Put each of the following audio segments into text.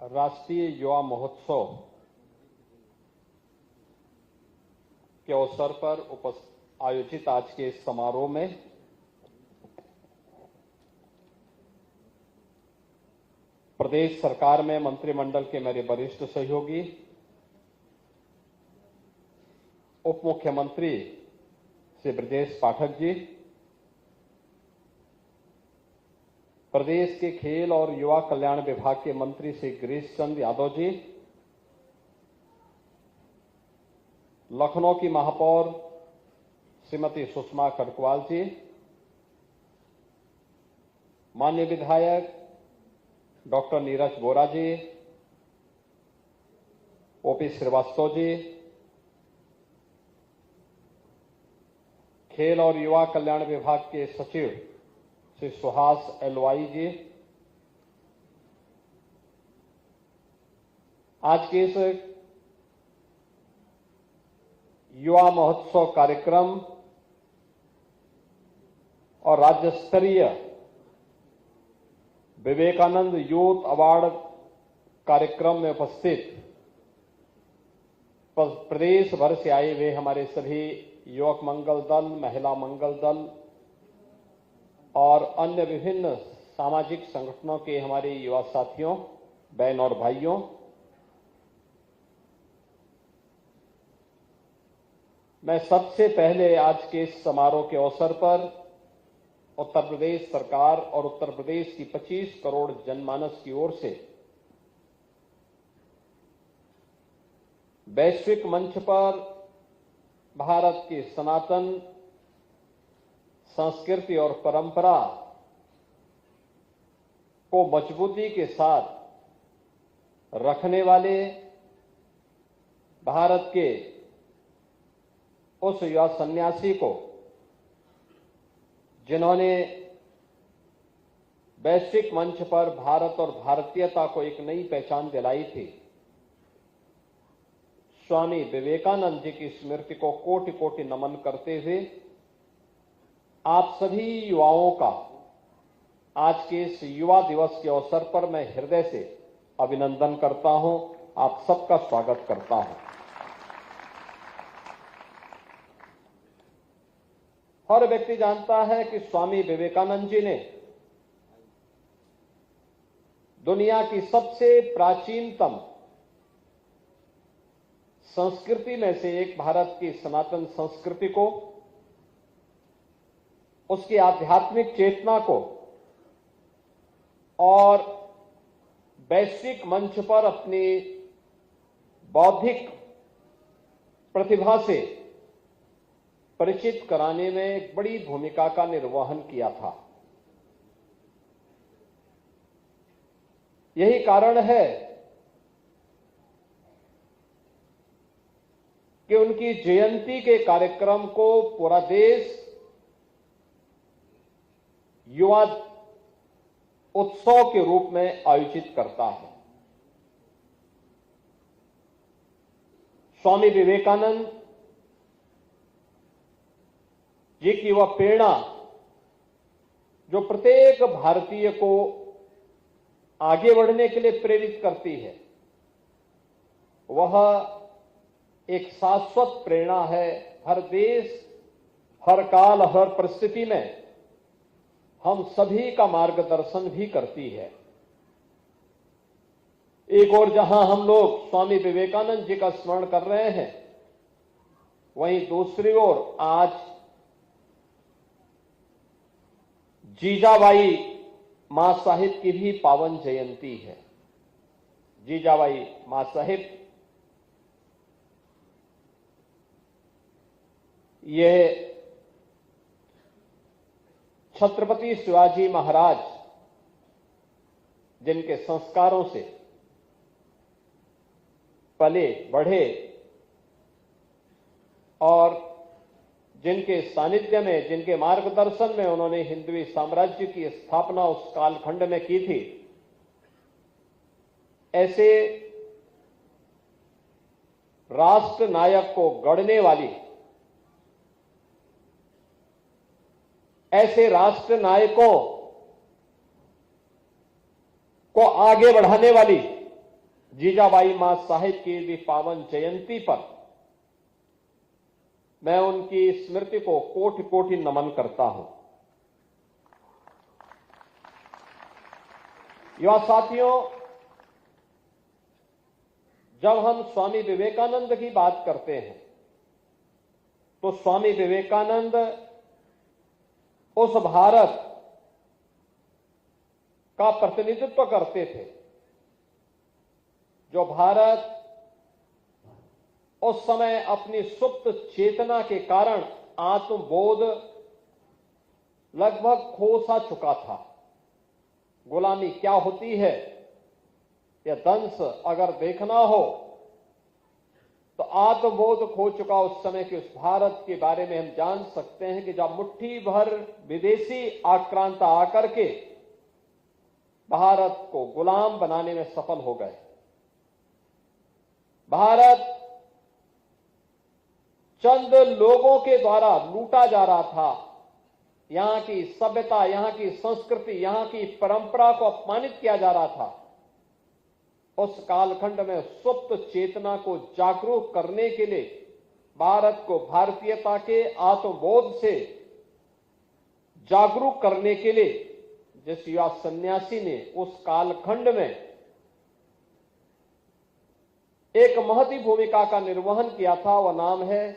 राष्ट्रीय युवा महोत्सव के अवसर पर आयोजित आज के इस समारोह में प्रदेश सरकार में मंत्रिमंडल के मेरे वरिष्ठ सहयोगी, उप मुख्यमंत्री श्री ब्रजेश पाठक जी, प्रदेश के खेल और युवा कल्याण विभाग के मंत्री श्री गिरीश चंद्र यादव जी, लखनऊ की महापौर श्रीमती सुषमा खडकवाल जी, माननीय विधायक डॉक्टर नीरज बोरा जी, ओपी श्रीवास्तव जी, खेल और युवा कल्याण विभाग के सचिव श्री सुहास एलवाई जी, आज के इस युवा महोत्सव कार्यक्रम और राज्य स्तरीय विवेकानंद यूथ अवार्ड कार्यक्रम में उपस्थित प्रदेश भर से आए हुए हमारे सभी युवक मंगल दल, महिला मंगल दल और अन्य विभिन्न सामाजिक संगठनों के हमारे युवा साथियों, बहन और भाइयों, मैं सबसे पहले आज के इस समारोह के अवसर पर उत्तर प्रदेश सरकार और उत्तर प्रदेश की 25 करोड़ जनमानस की ओर से वैश्विक मंच पर भारत की सनातन संस्कृति और परंपरा को मजबूती के साथ रखने वाले भारत के उस युवा सन्यासी को, जिन्होंने वैश्विक मंच पर भारत और भारतीयता को एक नई पहचान दिलाई थी, स्वामी विवेकानंद जी की स्मृति को कोटि कोटि नमन करते हुए आप सभी युवाओं का आज के इस युवा दिवस के अवसर पर मैं हृदय से अभिनंदन करता हूं, आप सबका स्वागत करता हूं। हर व्यक्ति जानता है कि स्वामी विवेकानंद जी ने दुनिया की सबसे प्राचीनतम संस्कृति में से एक भारत की सनातन संस्कृति को, उसकी आध्यात्मिक चेतना को और वैश्विक मंच पर अपनी बौद्धिक प्रतिभा से परिचित कराने में एक बड़ी भूमिका का निर्वहन किया था। यही कारण है कि उनकी जयंती के कार्यक्रम को पूरा देश युवा उत्सव के रूप में आयोजित करता है। स्वामी विवेकानंद जी की वह प्रेरणा जो प्रत्येक भारतीय को आगे बढ़ने के लिए प्रेरित करती है, वह एक शाश्वत प्रेरणा है। हर देश, हर काल, हर परिस्थिति में हम सभी का मार्गदर्शन भी करती है। एक ओर जहां हम लोग स्वामी विवेकानंद जी का स्मरण कर रहे हैं, वहीं दूसरी ओर आज जीजाबाई मां साहिब की भी पावन जयंती है। जीजाबाई मां साहिब ये छत्रपति शिवाजी महाराज जिनके संस्कारों से पले बढ़े और जिनके सानिध्य में, जिनके मार्गदर्शन में उन्होंने हिंदवी साम्राज्य की स्थापना उस कालखंड में की थी, ऐसे राष्ट्र नायक को गढ़ने वाली, ऐसे राष्ट्र नायकों को आगे बढ़ाने वाली जीजाबाई मां साहिब की भी पावन जयंती पर मैं उनकी स्मृति को कोटि कोटि नमन करता हूं। युवा साथियों, जब हम स्वामी विवेकानंद की बात करते हैं तो स्वामी विवेकानंद उस भारत का प्रतिनिधित्व करते थे जो भारत उस समय अपनी सुप्त चेतना के कारण आत्मबोध लगभग खो सा चुका था। गुलामी क्या होती है यह दंश अगर देखना हो तो आत्मबोध खो चुका उस समय के उस भारत के बारे में हम जान सकते हैं कि जब मुट्ठी भर विदेशी आक्रांता आकर के भारत को गुलाम बनाने में सफल हो गए। भारत चंद लोगों के द्वारा लूटा जा रहा था। यहां की सभ्यता, यहां की संस्कृति, यहां की परंपरा को अपमानित किया जा रहा था। उस कालखंड में सुप्त चेतना को जागरूक करने के लिए, भारत को भारतीयता के आत्मबोध से जागरूक करने के लिए जिस युवा सन्यासी ने उस कालखंड में एक महती भूमिका का निर्वहन किया था, वह नाम है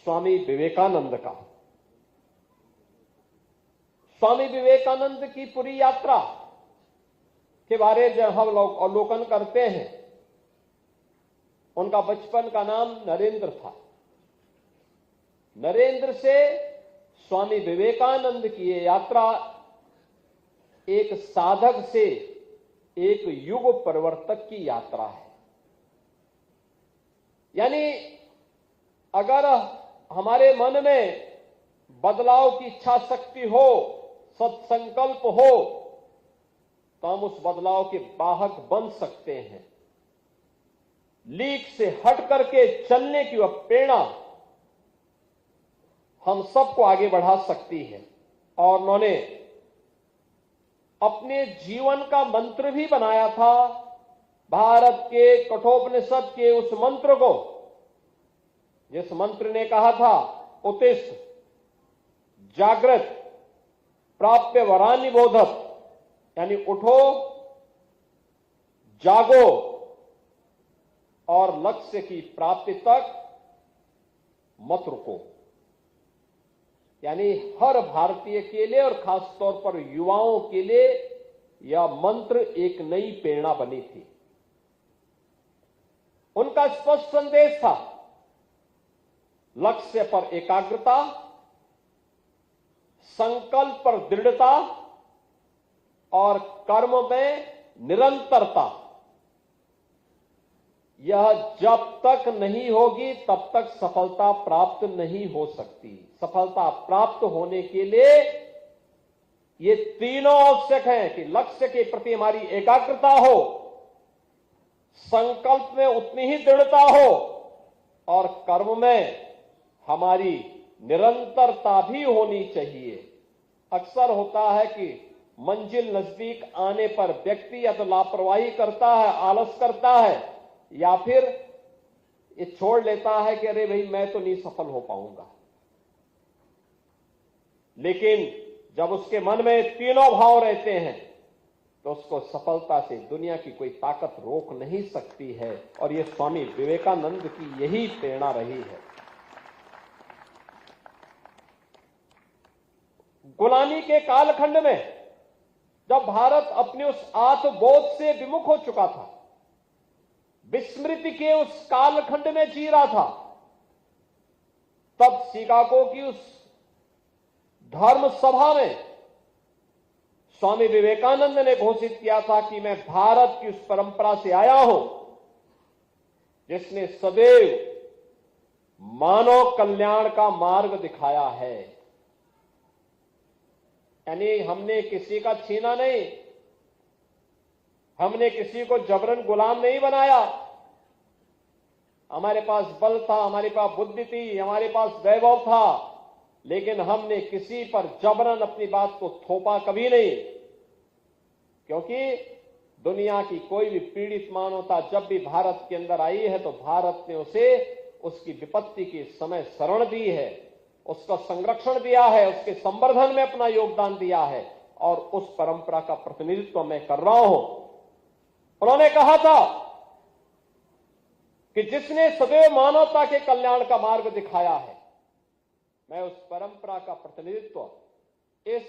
स्वामी विवेकानंद का। स्वामी विवेकानंद की पूरी यात्रा के बारे में जब हम लोग अवलोकन करते हैं, उनका बचपन का नाम नरेंद्र था। नरेंद्र से स्वामी विवेकानंद की ये यात्रा एक साधक से एक युग परिवर्तक की यात्रा है। यानी अगर हमारे मन में बदलाव की इच्छा शक्ति हो, सत्संकल्प हो, तो हम उस बदलाव के वाहक बन सकते हैं। लीक से हट करके चलने की वह प्रेरणा हम सबको आगे बढ़ा सकती है। और उन्होंने अपने जीवन का मंत्र भी बनाया था, भारत के कठोपनिषद के उस मंत्र को, जिस मंत्र ने कहा था उत्तिष्ठ जागृत प्राप्य वरानि बोधत, यानी उठो, जागो और लक्ष्य की प्राप्ति तक मत रुको। यानी हर भारतीय के लिए और खास तौर पर युवाओं के लिए यह मंत्र एक नई प्रेरणा बनी थी। उनका स्पष्ट संदेश था, लक्ष्य पर एकाग्रता, संकल्प पर दृढ़ता और कर्म में निरंतरता। यह जब तक नहीं होगी तब तक सफलता प्राप्त नहीं हो सकती। सफलता प्राप्त होने के लिए ये तीनों आवश्यक हैं कि लक्ष्य के प्रति हमारी एकाग्रता हो, संकल्प में उतनी ही दृढ़ता हो और कर्म में हमारी निरंतरता भी होनी चाहिए। अक्सर होता है कि मंजिल नजदीक आने पर व्यक्ति या तो लापरवाही करता है, आलस करता है, या फिर ये छोड़ लेता है कि अरे भाई मैं तो नहीं सफल हो पाऊंगा। लेकिन जब उसके मन में तीनों भाव रहते हैं तो उसको सफलता से दुनिया की कोई ताकत रोक नहीं सकती है। और ये स्वामी विवेकानंद की यही प्रेरणा रही है। गुलामी के कालखंड में जब भारत अपने उस आत्मबोध से विमुख हो चुका था, विस्मृति के उस कालखंड में जी रहा था, तब शिकागो की उस धर्म सभा में स्वामी विवेकानंद ने घोषित किया था कि मैं भारत की उस परंपरा से आया हूं जिसने सदैव मानव कल्याण का मार्ग दिखाया है। यानी हमने किसी का छीना नहीं, हमने किसी को जबरन गुलाम नहीं बनाया। हमारे पास बल था, हमारे पास बुद्धि थी, हमारे पास वैभव था, लेकिन हमने किसी पर जबरन अपनी बात को थोपा कभी नहीं। क्योंकि दुनिया की कोई भी पीड़ित मानवता जब भी भारत के अंदर आई है तो भारत ने उसे उसकी विपत्ति के समय शरण दी है, उसका संरक्षण दिया है, उसके संवर्धन में अपना योगदान दिया है और उस परंपरा का प्रतिनिधित्व मैं कर रहा हूं। उन्होंने कहा था कि जिसने सदैव मानवता के कल्याण का मार्ग दिखाया है, मैं उस परंपरा का प्रतिनिधित्व इस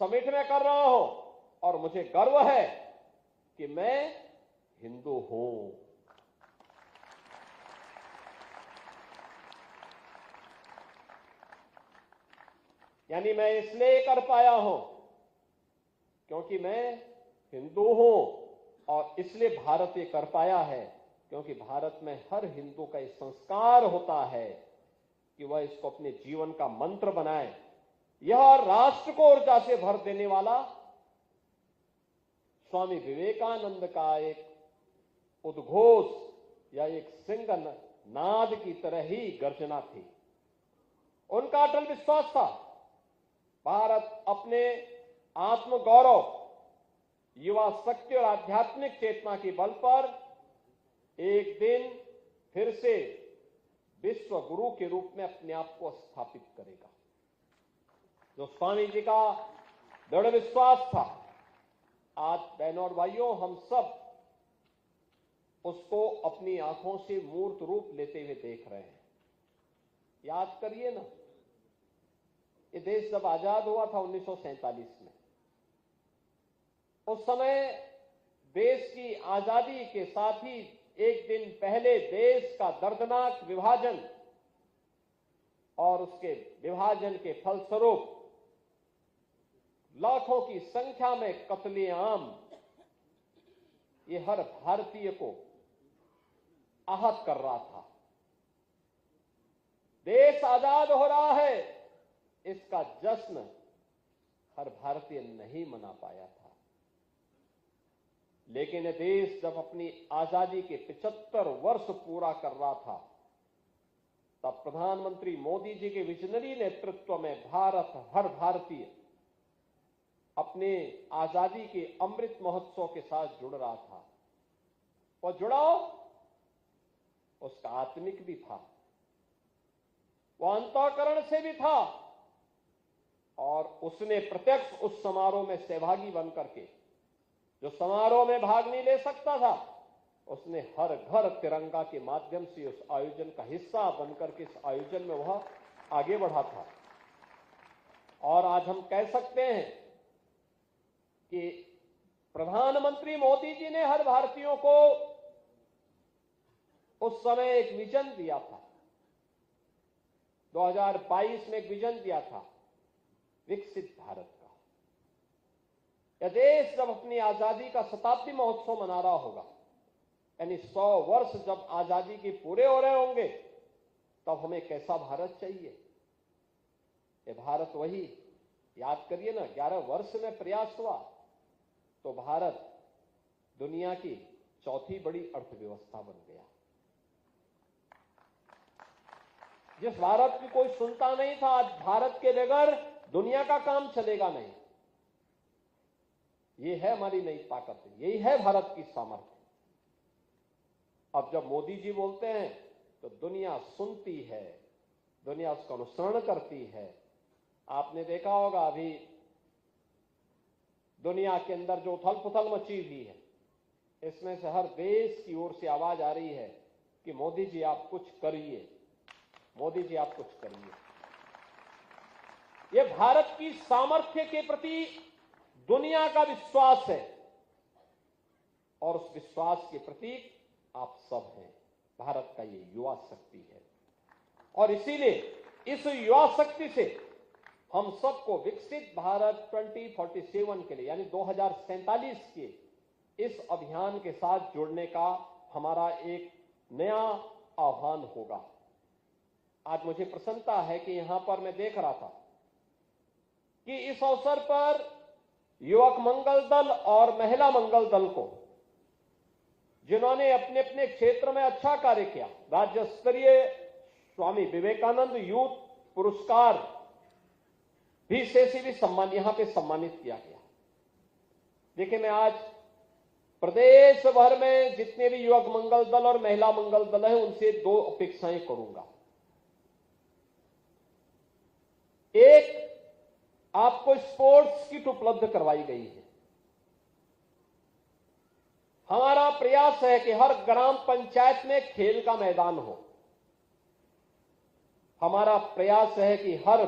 समिट में कर रहा हूं और मुझे गर्व है कि मैं हिंदू हूं। यानी मैं इसलिए कर पाया हूं क्योंकि मैं हिंदू हूं और इसलिए भारत ये कर पाया है क्योंकि भारत में हर हिंदू का ये संस्कार होता है कि वह इसको अपने जीवन का मंत्र बनाए। यह राष्ट्र को ऊर्जा से भर देने वाला स्वामी विवेकानंद का एक उद्घोष या एक सिंह नाद की तरह ही गर्जना थी। उनका अटल विश्वास था भारत अपने आत्मगौरव, युवा शक्ति और आध्यात्मिक चेतना के बल पर एक दिन फिर से विश्व गुरु के रूप में अपने आप को स्थापित करेगा। जो स्वामी जी का दृढ़ विश्वास था, आज बहनों और भाइयों हम सब उसको अपनी आंखों से मूर्त रूप लेते हुए देख रहे हैं। याद करिए ना, ये देश जब आजाद हुआ था 1947 में, उस समय देश की आजादी के साथ ही एक दिन पहले देश का दर्दनाक विभाजन और उसके विभाजन के फलस्वरूप लाखों की संख्या में कत्लेआम ये हर भारतीय को आहत कर रहा था। देश आजाद हो रहा है, इसका जश्न हर भारतीय नहीं मना पाया था। लेकिन देश जब अपनी आजादी के 75 वर्ष पूरा कर रहा था, तब प्रधानमंत्री मोदी जी के विजनरी नेतृत्व में भारत, हर भारतीय अपने आजादी के अमृत महोत्सव के साथ जुड़ रहा था। और जुड़ाव उसका आत्मिक भी था, वह अंतःकरण से भी था और उसने प्रत्यक्ष उस समारोह में सहभागी बनकर के, जो समारोह में भाग नहीं ले सकता था, उसने हर घर तिरंगा के माध्यम से उस आयोजन का हिस्सा बनकर के इस आयोजन में वह आगे बढ़ा था। और आज हम कह सकते हैं कि प्रधानमंत्री मोदी जी ने हर भारतीयों को उस समय एक विजन दिया था, 2022 में एक विजन दिया था विकसित भारत का। यह देश जब अपनी आजादी का शताब्दी महोत्सव मना रहा होगा, यानी 100 वर्ष जब आजादी के पूरे हो रहे होंगे, तब हमें कैसा भारत चाहिए? ये भारत वही, याद करिए ना, 11 वर्ष में प्रयास हुआ तो भारत दुनिया की चौथी बड़ी अर्थव्यवस्था बन गया। जिस भारत की कोई सुनता नहीं था, आज भारत के बगैर दुनिया का काम चलेगा नहीं। ये है हमारी नई ताकत, यही है भारत की सामर्थ्य। अब जब मोदी जी बोलते हैं तो दुनिया सुनती है, दुनिया उसका अनुसरण करती है। आपने देखा होगा अभी दुनिया के अंदर जो उथल पुथल मची हुई है, इसमें से हर देश की ओर से आवाज आ रही है कि मोदी जी आप कुछ करिए, मोदी जी आप कुछ करिए। ये भारत की सामर्थ्य के प्रति दुनिया का विश्वास है और उस विश्वास के प्रतीक आप सब हैं। भारत का ये युवा शक्ति है और इसीलिए इस युवा शक्ति से हम सबको विकसित भारत 2047 के लिए, यानी 2047 के इस अभियान के साथ जुड़ने का हमारा एक नया आह्वान होगा। आज मुझे प्रसन्नता है कि यहां पर मैं देख रहा था कि इस अवसर पर युवक मंगल दल और महिला मंगल दल को, जिन्होंने अपने अपने क्षेत्र में अच्छा कार्य किया, राज्य स्तरीय स्वामी विवेकानंद यूथ पुरस्कार भी से भी सम्मान यहां पे सम्मानित किया गया। देखिए, मैं आज प्रदेश भर में जितने भी युवक मंगल दल और महिला मंगल दल हैं, उनसे 2 अपेक्षाएं करूंगा। एक, आपको स्पोर्ट्स किट उपलब्ध करवाई गई है। हमारा प्रयास है कि हर ग्राम पंचायत में खेल का मैदान हो। हमारा प्रयास है कि हर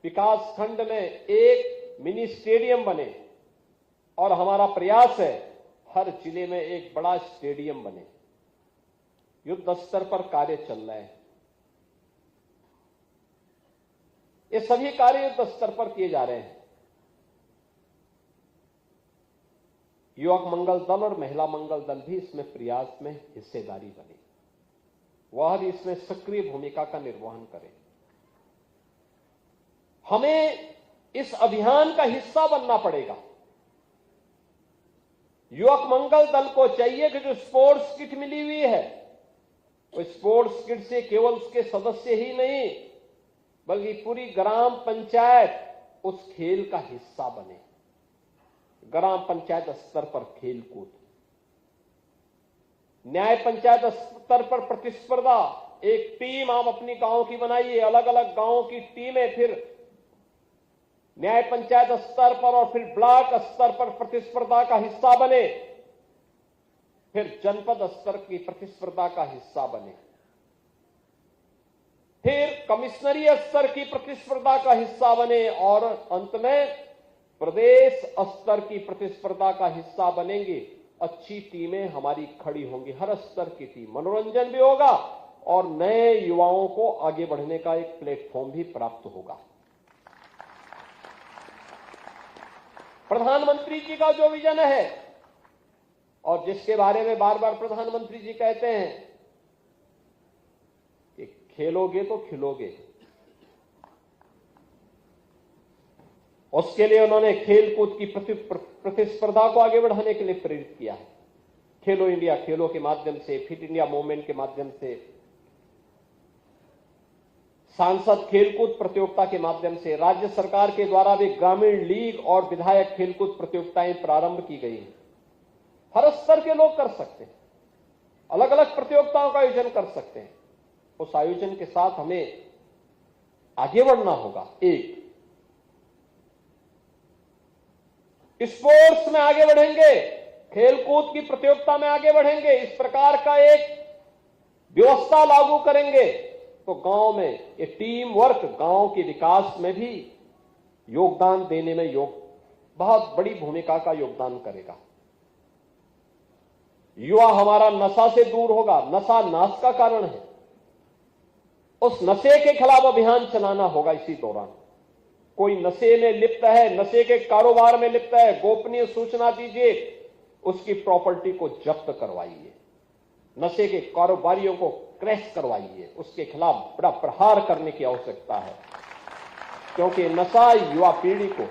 विकास खंड में एक मिनी स्टेडियम बने और हमारा प्रयास है हर जिले में एक बड़ा स्टेडियम बने। युद्ध स्तर पर कार्य चल रहे हैं। ये सभी कार्य युद्ध स्तर पर किए जा रहे हैं। युवक मंगल दल और महिला मंगल दल भी इसमें प्रयास में हिस्सेदारी बने, वह भी इसमें सक्रिय भूमिका का निर्वहन करें। हमें इस अभियान का हिस्सा बनना पड़ेगा। युवक मंगल दल को चाहिए कि जो स्पोर्ट्स किट मिली हुई है, वो स्पोर्ट्स किट से केवल उसके सदस्य ही नहीं बल्कि पूरी ग्राम पंचायत उस खेल का हिस्सा बने। ग्राम पंचायत स्तर पर खेल कूद, न्याय पंचायत स्तर पर प्रतिस्पर्धा, एक टीम आप अपनी गांव की बनाइए, अलग अलग गांवों की टीमें फिर न्याय पंचायत स्तर पर और फिर ब्लॉक स्तर पर प्रतिस्पर्धा का हिस्सा बने, फिर जनपद स्तर की प्रतिस्पर्धा का हिस्सा बने, फिर कमिश्नरी स्तर की प्रतिस्पर्धा का हिस्सा बने और अंत में प्रदेश स्तर की प्रतिस्पर्धा का हिस्सा बनेंगे। अच्छी टीमें हमारी खड़ी होंगी, हर स्तर की टीम, मनोरंजन भी होगा और नए युवाओं को आगे बढ़ने का एक प्लेटफॉर्म भी प्राप्त होगा। प्रधानमंत्री जी का जो विजन है और जिसके बारे में बार बार प्रधानमंत्री जी कहते हैं कि खेलोगे तो खिलोगे, उसके लिए उन्होंने खेल कूद की प्रतिस्पर्धा को आगे बढ़ाने के लिए प्रेरित किया है। खेलो इंडिया खेलों के माध्यम से, फिट इंडिया मूवमेंट के माध्यम से, सांसद खेलकूद प्रतियोगिता के माध्यम से, राज्य सरकार के द्वारा भी ग्रामीण लीग और विधायक खेलकूद प्रतियोगिताएं प्रारंभ की गई हैं। हर स्तर के लोग कर सकते हैं, अलग अलग प्रतियोगिताओं का आयोजन कर सकते हैं। उस आयोजन के साथ हमें आगे बढ़ना होगा। एक, स्पोर्ट्स में आगे बढ़ेंगे, खेलकूद की प्रतियोगिता में आगे बढ़ेंगे, इस प्रकार का एक व्यवस्था लागू करेंगे तो गांव में ये टीम वर्क गांव के विकास में भी योगदान देने में बहुत बड़ी भूमिका का योगदान करेगा। युवा हमारा नशा से दूर होगा, नशा नाश का कारण है। उस नशे के खिलाफ अभियान चलाना होगा। इसी दौरान कोई नशे में लिप्त है, नशे के कारोबार में लिप्त है, गोपनीय सूचना दीजिए, उसकी प्रॉपर्टी को जब्त करवाइए, नशे के कारोबारियों को क्रैश करवाइए, उसके खिलाफ बड़ा प्रहार करने की आवश्यकता है, क्योंकि नशा युवा पीढ़ी को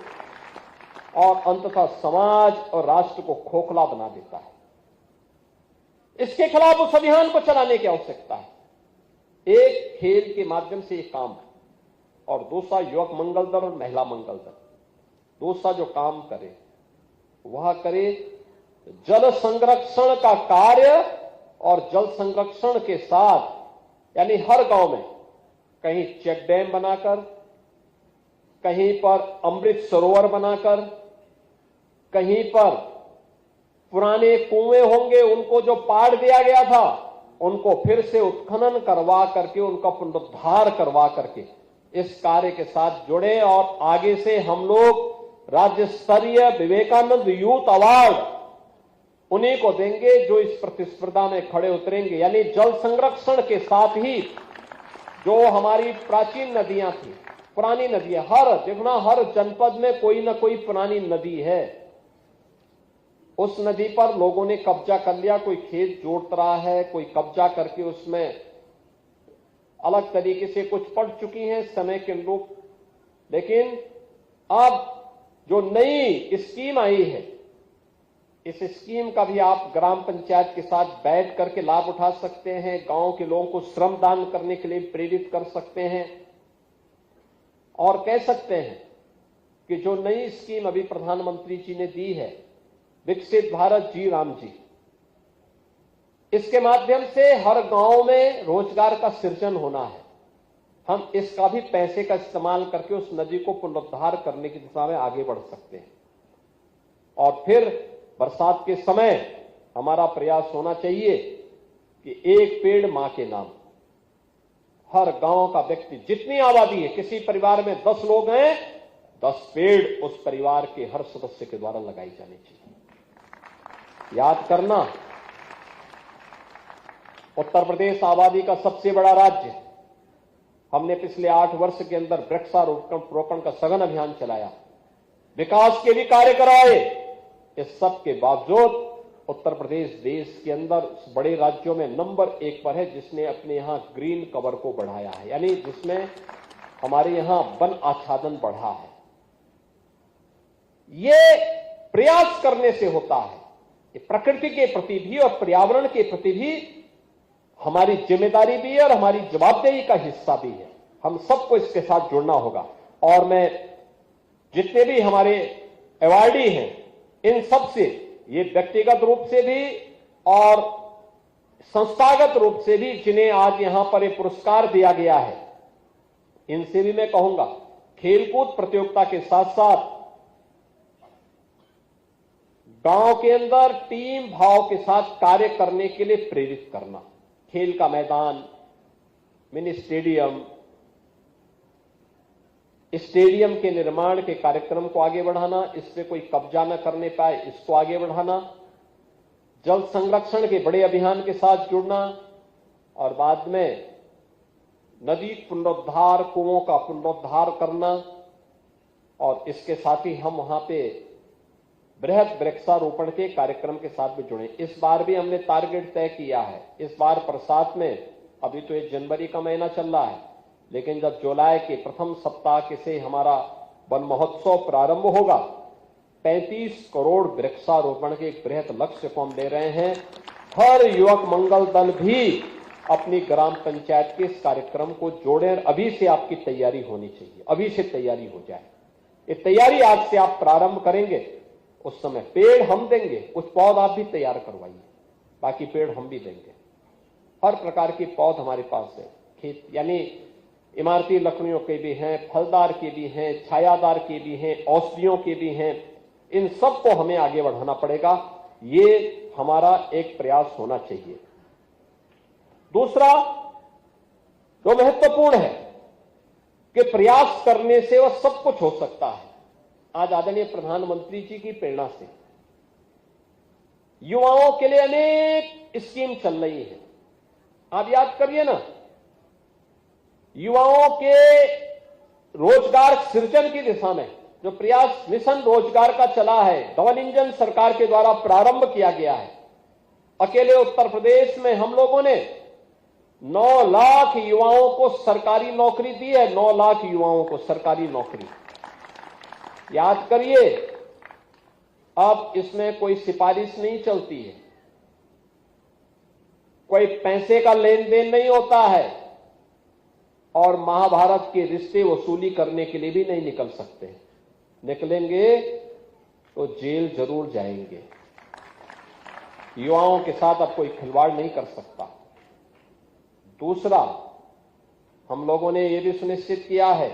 और अंततः समाज और राष्ट्र को खोखला बना देता है। इसके खिलाफ उस अभियान को चलाने की आवश्यकता है। एक, खेल के माध्यम से ये काम है, और दूसरा युवक मंगल दल और महिला मंगल दल दूसरा जो काम करे वह करे जल संरक्षण का कार्य, और जल संरक्षण के साथ यानी हर गांव में कहीं चेक डैम बनाकर, कहीं पर अमृत सरोवर बनाकर, कहीं पर पुराने कुएं होंगे उनको जो पाड़ दिया गया था उनको फिर से उत्खनन करवा करके उनका पुनरुद्धार करवा करके इस कार्य के साथ जुड़े, और आगे से हम लोग राज्य स्तरीय विवेकानंद यूथ अवार्ड उन्हीं को देंगे जो इस प्रतिस्पर्धा में खड़े उतरेंगे। यानी जल संरक्षण के साथ ही जो हमारी प्राचीन नदियां थी, पुरानी नदियां, हर जनपद में कोई ना कोई पुरानी नदी है, उस नदी पर लोगों ने कब्जा कर लिया, कोई खेत जोत रहा है, कोई कब्जा करके उसमें अलग तरीके से कुछ पड़ चुकी हैं समय के अनुरूप। लेकिन अब जो नई स्कीम आई है, इस स्कीम का भी आप ग्राम पंचायत के साथ बैठ करके लाभ उठा सकते हैं, गांव के लोगों को श्रम दान करने के लिए प्रेरित कर सकते हैं, और कह सकते हैं कि जो नई स्कीम अभी प्रधानमंत्री जी ने दी है विकसित भारत जी राम जी, इसके माध्यम से हर गांव में रोजगार का सृजन होना है। हम इसका भी पैसे का इस्तेमाल करके उस नदी को पुनरुद्धार करने की दिशा में आगे बढ़ सकते हैं। और फिर बरसात के समय हमारा प्रयास होना चाहिए कि एक पेड़ मां के नाम। हर गांव का व्यक्ति, जितनी आबादी है, किसी परिवार में 10 लोग हैं, 10 पेड़ उस परिवार के हर सदस्य के द्वारा लगाई जानी चाहिए। याद करना, उत्तर प्रदेश आबादी का सबसे बड़ा राज्य है। हमने पिछले 8 वर्ष के अंदर वृक्षारोपण का सघन अभियान चलाया, विकास के भी कार्य कराए। इस सब के बावजूद उत्तर प्रदेश देश के अंदर बड़े राज्यों में नंबर 1 पर है, जिसने अपने यहां ग्रीन कवर को बढ़ाया है, यानी जिसमें हमारे यहां वन आच्छादन बढ़ा है। ये प्रयास करने से होता है। ये प्रकृति के प्रति भी और पर्यावरण के प्रति भी हमारी जिम्मेदारी भी है और हमारी जवाबदेही का हिस्सा भी है। हम सबको इसके साथ जुड़ना होगा। और मैं जितने भी हमारे अवार्डी हैं, इन सब से, ये व्यक्तिगत रूप से भी और संस्थागत रूप से भी, जिन्हें आज यहां पर ये पुरस्कार दिया गया है, इनसे भी मैं कहूंगा, खेलकूद प्रतियोगिता के साथ साथ गांव के अंदर टीम भाव के साथ कार्य करने के लिए प्रेरित करना। खेल का मैदान, मिनी स्टेडियम, स्टेडियम के निर्माण के कार्यक्रम को आगे बढ़ाना, इस पे कोई कब्जा न करने पाए इसको आगे बढ़ाना, जल संरक्षण के बड़े अभियान के साथ जुड़ना, और बाद में नदी पुनरुद्धार, कुओं का पुनरुद्धार करना। और इसके साथ ही हम वहां पे बृहद वृक्षारोपण के कार्यक्रम के साथ भी जुड़े। इस बार भी हमने टारगेट तय किया है। इस बार बरसात में, अभी तो ये जनवरी का महीना चल रहा है, लेकिन जब जुलाई के प्रथम सप्ताह के से हमारा वन महोत्सव प्रारंभ होगा, 35 करोड़ वृक्षारोपण के एक बृहद लक्ष्य को हम ले रहे हैं। हर युवक मंगल दल भी अपनी ग्राम पंचायत के इस कार्यक्रम को जोड़ें। अभी से आपकी तैयारी होनी चाहिए, अभी से तैयारी हो जाए। ये तैयारी आज से आप प्रारंभ करेंगे, उस समय पेड़ हम देंगे, कुछ पौध आप भी तैयार करवाइए, बाकी पेड़ हम भी देंगे। हर प्रकार के पौध हमारे पास है, खेत यानी इमारती लकड़ियों के भी हैं, फलदार के भी हैं, छायादार के भी हैं, औषधियों के भी हैं। इन सब को हमें आगे बढ़ाना पड़ेगा। ये हमारा एक प्रयास होना चाहिए। दूसरा जो महत्वपूर्ण है कि प्रयास करने से वह सब कुछ हो सकता है। आज आदरणीय प्रधानमंत्री जी की प्रेरणा से युवाओं के लिए अनेक स्कीम चल रही है। आप याद करिए ना, युवाओं के रोजगार सृजन की दिशा में जो प्रयास मिशन रोजगार का चला है, डबल इंजन सरकार के द्वारा प्रारंभ किया गया है। अकेले उत्तर प्रदेश में हम लोगों ने 9 लाख युवाओं को सरकारी नौकरी दी है। 9 लाख युवाओं को सरकारी नौकरी। याद करिए, अब इसमें कोई सिफारिश नहीं चलती है, कोई पैसे का लेन देन नहीं होता है, और महाभारत के रिश्ते वसूली करने के लिए भी नहीं निकल सकते। निकलेंगे तो जेल जरूर जाएंगे। युवाओं के साथ अब कोई खिलवाड़ नहीं कर सकता। दूसरा, हम लोगों ने यह भी सुनिश्चित किया है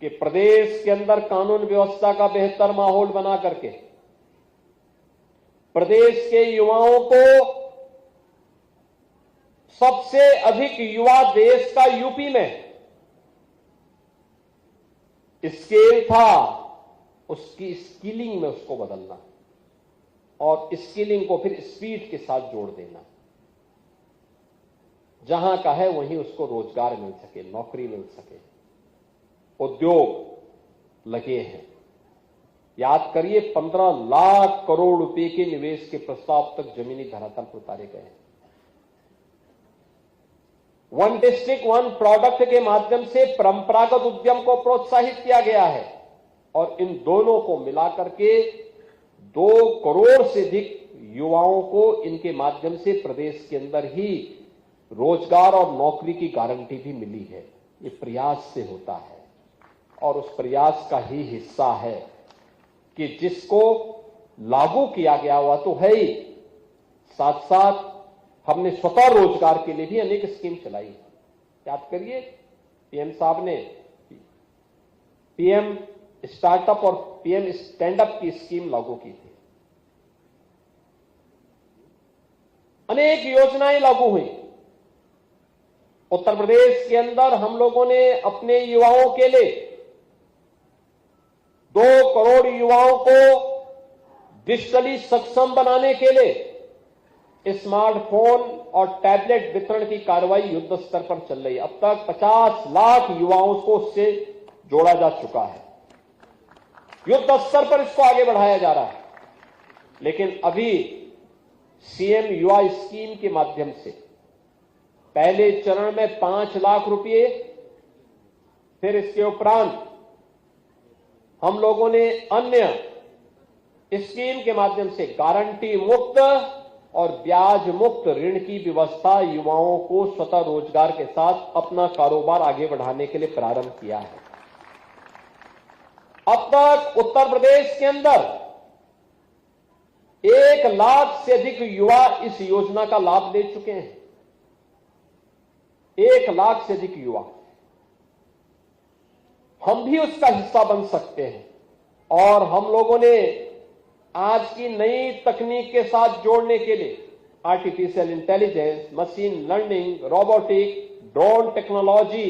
कि प्रदेश के अंदर कानून व्यवस्था का बेहतर माहौल बना करके प्रदेश के युवाओं को, सबसे अधिक युवा देश का यूपी में स्केल था, उसकी स्किलिंग में उसको बदलना और स्किलिंग को फिर स्पीड के साथ जोड़ देना। जहां का है वहीं उसको रोजगार मिल सके, नौकरी मिल सके, उद्योग लगे हैं। याद करिए, 15 लाख करोड़ रुपए के निवेश के प्रस्ताव तक जमीनी धरातल पर उतारे गए हैं। वन डिस्ट्रिक्ट वन प्रोडक्ट के माध्यम से परंपरागत उद्यम को प्रोत्साहित किया गया है और इन दोनों को मिलाकर के 2 करोड़ से अधिक युवाओं को इनके माध्यम से प्रदेश के अंदर ही रोजगार और नौकरी की गारंटी भी मिली है। ये प्रयास से होता है और उस प्रयास का ही हिस्सा है कि जिसको लागू किया गया हुआ तो है ही, साथ साथ हमने स्वतः रोजगार के लिए भी अनेक स्कीम चलाई है। याद करिए, पीएम साहब ने पीएम स्टार्टअप और पीएम स्टैंडअप की स्कीम लागू की थी। अनेक योजनाएं लागू हुई। उत्तर प्रदेश के अंदर हम लोगों ने अपने युवाओं के लिए 2 करोड़ युवाओं को डिजिटली सक्षम बनाने के लिए स्मार्टफोन और टैबलेट वितरण की कार्रवाई युद्ध स्तर पर चल रही है। अब तक 50 लाख युवाओं को उससे जोड़ा जा चुका है। युद्ध स्तर पर इसको आगे बढ़ाया जा रहा है। लेकिन अभी सीएम युवा स्कीम के माध्यम से पहले चरण में 5 लाख रुपए, फिर इसके उपरांत हम लोगों ने अन्य स्कीम के माध्यम से गारंटी मुक्त और ब्याज मुक्त ऋण की व्यवस्था युवाओं को स्वतः रोजगार के साथ अपना कारोबार आगे बढ़ाने के लिए प्रारंभ किया है। अब तक उत्तर प्रदेश के अंदर 1 लाख से अधिक युवा इस योजना का लाभ ले चुके हैं। 1 लाख से अधिक युवा। हम भी उसका हिस्सा बन सकते हैं और हम लोगों ने आज की नई तकनीक के साथ जोड़ने के लिए artificial intelligence, machine learning, robotic, drone technology,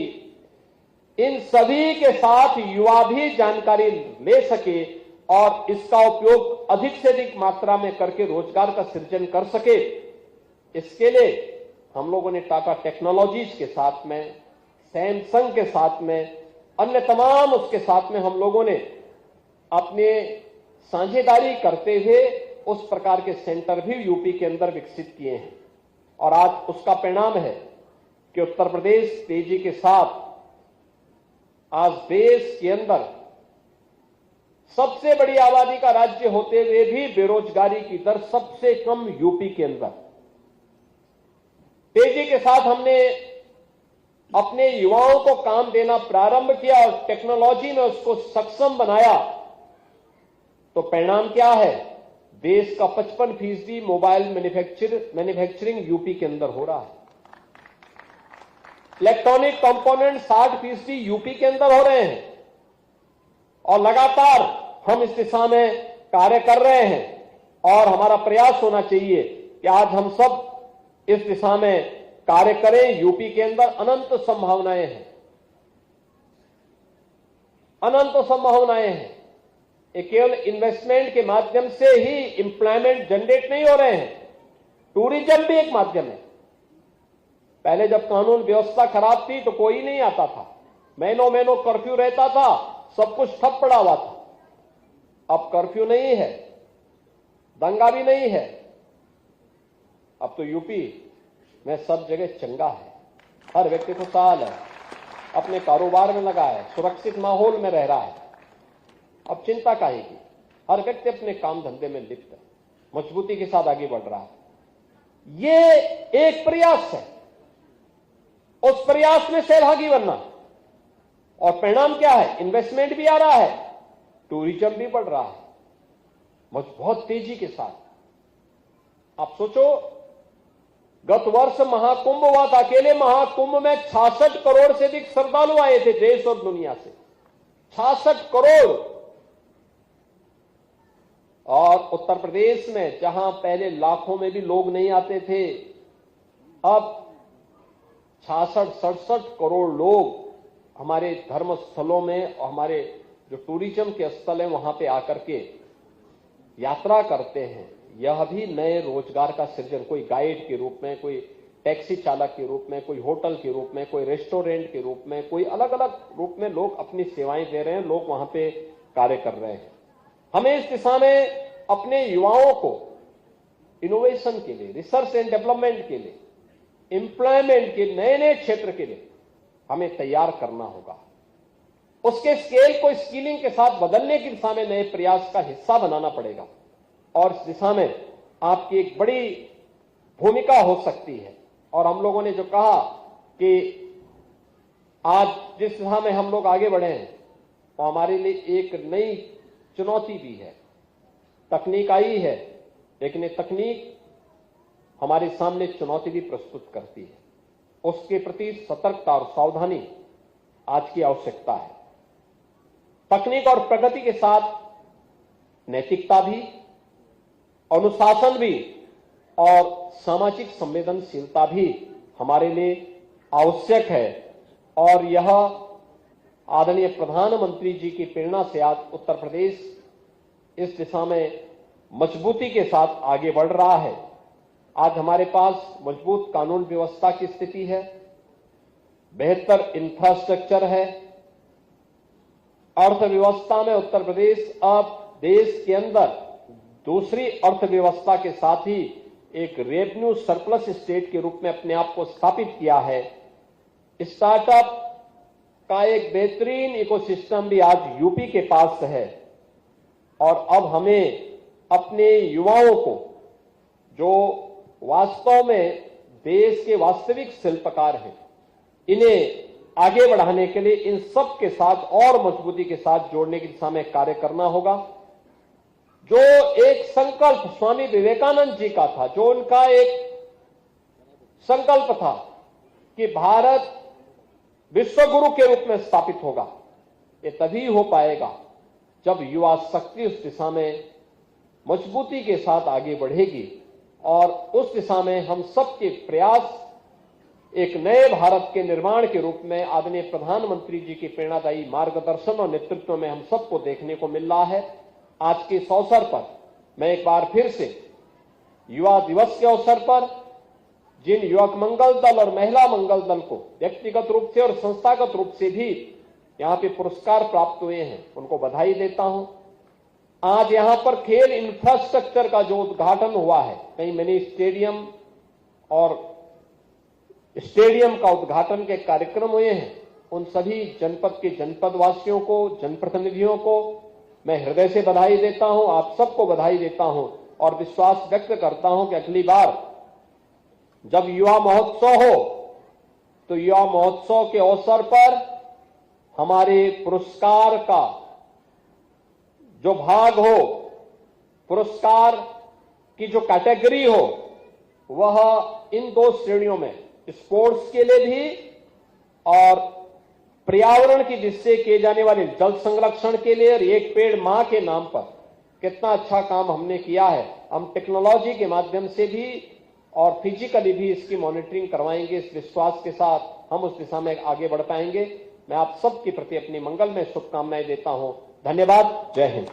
इन सभी के साथ युवा भी जानकारी ले सके और इसका उपयोग अधिक से अधिक मात्रा में करके रोजगार का सृजन कर सके। इसके लिए हम लोगों ने टाटा टेक्नोलॉजीज के साथ में, सैमसंग के साथ में, अन्य तमाम उसके साथ में हम लोगों ने अपने साझेदारी करते हुए उस प्रकार के सेंटर भी यूपी के अंदर विकसित किए हैं। और आज उसका परिणाम है कि उत्तर प्रदेश तेजी के साथ आज देश के अंदर सबसे बड़ी आबादी का राज्य होते हुए भी बेरोजगारी की दर सबसे कम यूपी के अंदर। तेजी के साथ हमने अपने युवाओं को काम देना प्रारंभ किया और टेक्नोलॉजी में उसको सक्षम बनाया तो परिणाम क्या है? देश का 55% मोबाइल मैन्युफैक्चरिंग यूपी के अंदर हो रहा है। इलेक्ट्रॉनिक कंपोनेंट 60% यूपी के अंदर हो रहे हैं और लगातार हम इस दिशा में कार्य कर रहे हैं और हमारा प्रयास होना चाहिए कि आज हम सब इस दिशा में कार्य करें। यूपी के अंदर अनंत संभावनाएं हैं, अनंत संभावनाएं हैं। ये केवल इन्वेस्टमेंट के माध्यम से ही एम्प्लॉयमेंट जनरेट नहीं हो रहे हैं, टूरिज्म भी एक माध्यम है। पहले जब कानून व्यवस्था खराब थी तो कोई नहीं आता था, महीनों महीनों कर्फ्यू रहता था, सब कुछ ठप पड़ा हुआ था। अब कर्फ्यू नहीं है, दंगा भी नहीं है। अब तो यूपी में सब जगह चंगा है, हर व्यक्ति खुशहाल है, अपने कारोबार में लगा है, सुरक्षित माहौल में रह रहा है। अब चिंता काहे की? हर व्यक्ति अपने काम धंधे में लिप्त है, मजबूती के साथ आगे बढ़ रहा है। ये एक प्रयास है, उस प्रयास में सहभागी बनना। और परिणाम क्या है? इन्वेस्टमेंट भी आ रहा है, टूरिज्म भी बढ़ रहा है बहुत तेजी के साथ। आप सोचो, गत वर्ष महाकुंभ हुआ था, अकेले महाकुंभ में 66 करोड़ से अधिक श्रद्धालु आए थे देश और दुनिया से, 66 करोड़। और उत्तर प्रदेश में जहां पहले लाखों में भी लोग नहीं आते थे, अब 66-67 करोड़ लोग हमारे धर्म स्थलों में और हमारे जो टूरिज्म के स्थल हैं वहां पे आकर के यात्रा करते हैं। यह भी नए रोजगार का सृजन, कोई गाइड के रूप में, कोई टैक्सी चालक के रूप में, कोई होटल के रूप में, कोई रेस्टोरेंट के रूप में, कोई अलग अलग रूप में लोग अपनी सेवाएं दे रहे हैं, लोग वहां पे कार्य कर रहे हैं। हमें इस दिशा में अपने युवाओं को इनोवेशन के लिए, रिसर्च एंड डेवलपमेंट के लिए, एम्प्लॉयमेंट के नए नए क्षेत्र के लिए हमें तैयार करना होगा। उसके स्केल को स्किलिंग के साथ बदलने की दिशा में नए प्रयास का हिस्सा बनाना पड़ेगा और इस दिशा में आपकी एक बड़ी भूमिका हो सकती है। और हम लोगों ने जो कहा कि आज जिस दिशा में हम लोग आगे बढ़े हैं वो हमारे लिए एक नई चुनौती भी है। तकनीक आई है, लेकिन ये तकनीक हमारे सामने चुनौती भी प्रस्तुत करती है। उसके प्रति सतर्कता और सावधानी आज की आवश्यकता है। तकनीक और प्रगति के साथ नैतिकता भी, अनुशासन भी और सामाजिक संवेदनशीलता भी हमारे लिए आवश्यक है। और यह आदरणीय प्रधानमंत्री जी की प्रेरणा से आज उत्तर प्रदेश इस दिशा में मजबूती के साथ आगे बढ़ रहा है। आज हमारे पास मजबूत कानून व्यवस्था की स्थिति है, बेहतर इंफ्रास्ट्रक्चर है। अर्थव्यवस्था में उत्तर प्रदेश अब देश के अंदर दूसरी अर्थव्यवस्था के साथ ही एक रेवेन्यू सरप्लस स्टेट के रूप में अपने आप को स्थापित किया है। स्टार्टअप का एक बेहतरीन इकोसिस्टम भी आज यूपी के पास है। और अब हमें अपने युवाओं को, जो वास्तव में देश के वास्तविक शिल्पकार हैं, इन्हें आगे बढ़ाने के लिए इन सब के साथ और मजबूती के साथ जोड़ने की दिशा में कार्य करना होगा। जो एक संकल्प स्वामी विवेकानंद जी का था, जो उनका एक संकल्प था कि भारत विश्वगुरु के रूप में स्थापित होगा, ये तभी हो पाएगा जब युवा शक्ति उस दिशा में मजबूती के साथ आगे बढ़ेगी। और उस दिशा में हम सबके प्रयास एक नए भारत के निर्माण के रूप में आदरणीय प्रधानमंत्री जी की प्रेरणादायी मार्गदर्शन और नेतृत्व में हम सबको देखने को मिल रहा है। आज के इस अवसर पर मैं एक बार फिर से युवा दिवस के अवसर पर जिन युवक मंगल दल और महिला मंगल दल को व्यक्तिगत रूप से और संस्थागत रूप से भी यहां पे पुरस्कार प्राप्त हुए हैं, उनको बधाई देता हूं। आज यहां पर खेल इंफ्रास्ट्रक्चर का जो उद्घाटन हुआ है, कई मिनी स्टेडियम और स्टेडियम का उद्घाटन के कार्यक्रम हुए हैं, उन सभी जनपद के जनपद वासियों को, जनप्रतिनिधियों को मैं हृदय से बधाई देता हूं। आप सबको बधाई देता हूं और विश्वास व्यक्त करता हूं कि अगली बार जब युवा महोत्सव हो तो युवा महोत्सव के अवसर पर हमारे पुरस्कार का जो भाग हो, पुरस्कार की जो कैटेगरी हो, वह इन दो श्रेणियों में, स्पोर्ट्स के लिए भी और पर्यावरण की दृष्टि से किए जाने वाले जल संरक्षण के लिए, और एक पेड़ मां के नाम पर कितना अच्छा काम हमने किया है। हम टेक्नोलॉजी के माध्यम से भी और फिजिकली भी इसकी मॉनिटरिंग करवाएंगे। इस विश्वास के साथ हम उस दिशा में आगे बढ़ पाएंगे। मैं आप सबके प्रति अपनी मंगलमय शुभकामनाएं देता हूं। धन्यवाद। जय हिंद।